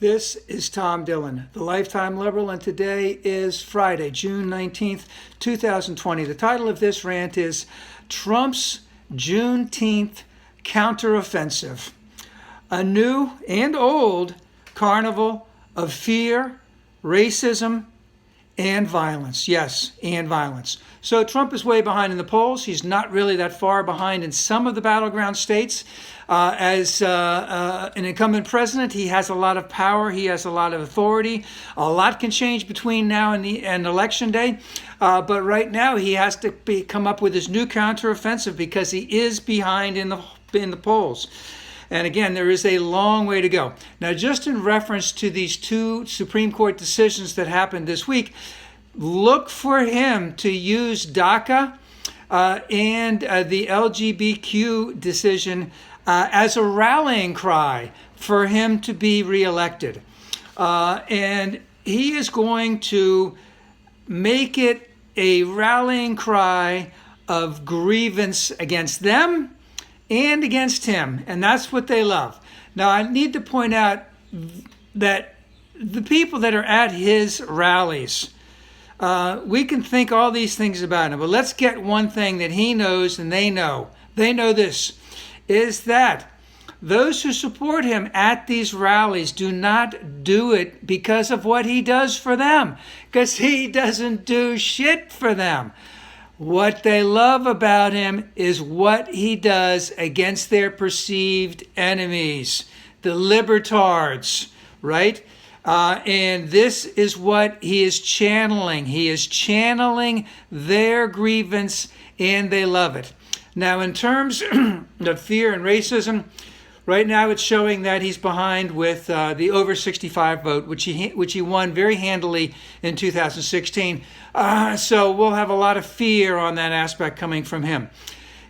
This is Tom Dillon, the Lifetime Liberal, and today is Friday, June 19th, 2020. The title of this rant is Trump's Juneteenth Counteroffensive. A new and old carnival of fear, racism, and violence. Yes, and violence. So Trump is way behind in the polls. He's not really that far behind in some of the battleground states. As an incumbent president, he has a lot of power. He has a lot of authority. A lot can change between now and election day. But right now, he has to come up with his new counteroffensive because he is behind in the polls. And again, there is a long way to go. Now, just in reference to these two Supreme Court decisions that happened this week, look for him to use DACA and the LGBTQ decision as a rallying cry for him to be reelected. And he is going to make it a rallying cry of grievance against them and against him, and that's what they love. Now, I need to point out that the people that are at his rallies, we can think all these things about him, but let's get one thing that he knows and they know. They know this, is that those who support him at these rallies do not do it because of what he does for them, because he doesn't do shit for them. What they love about him is what he does against their perceived enemies, the libertards, right? And this is what he is channeling. He is channeling their grievance, and they love it. Now, in terms of fear and racism, right now it's showing that he's behind with the over 65 vote, which he won very handily in 2016. So we'll have a lot of fear on that aspect coming from him.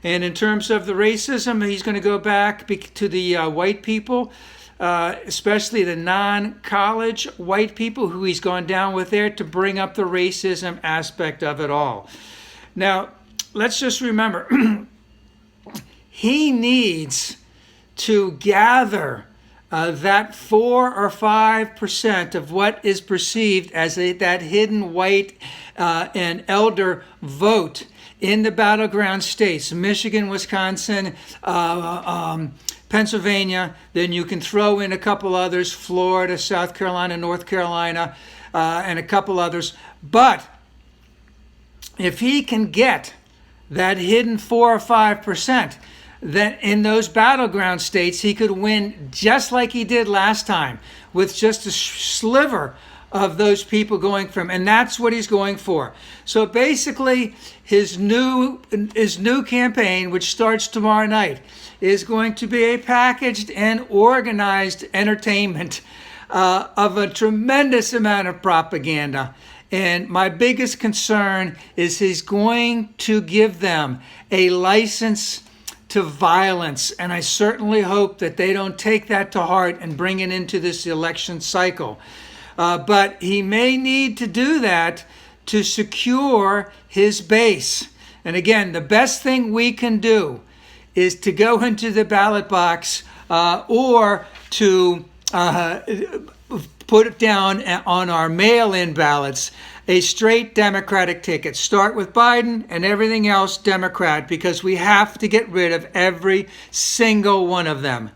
And in terms of the racism, he's going to go back to the white people, especially the non-college white people who he's gone down with there to bring up the racism aspect of it all. Now, let's just remember, he needs to gather that 4 or 5% of what is perceived as that hidden white and elder vote in the battleground states, Michigan, Wisconsin, Pennsylvania. Then you can throw in a couple others, Florida, South Carolina, North Carolina, and a couple others. But if he can get that hidden 4 or 5%, then in those battleground states, he could win just like he did last time, with just a sliver of those people going from, and that's what he's going for. So basically, his new campaign, which starts tomorrow night, is going to be a packaged and organized entertainment of a tremendous amount of propaganda. And my biggest concern is he's going to give them a license to violence, and I certainly hope that they don't take that to heart and bring it into this election cycle. But he may need to do that to secure his base. And again, the best thing we can do is to go into the ballot box or to put it down on our mail-in ballots, a straight Democratic ticket. Start with Biden and everything else Democrat, because we have to get rid of every single one of them.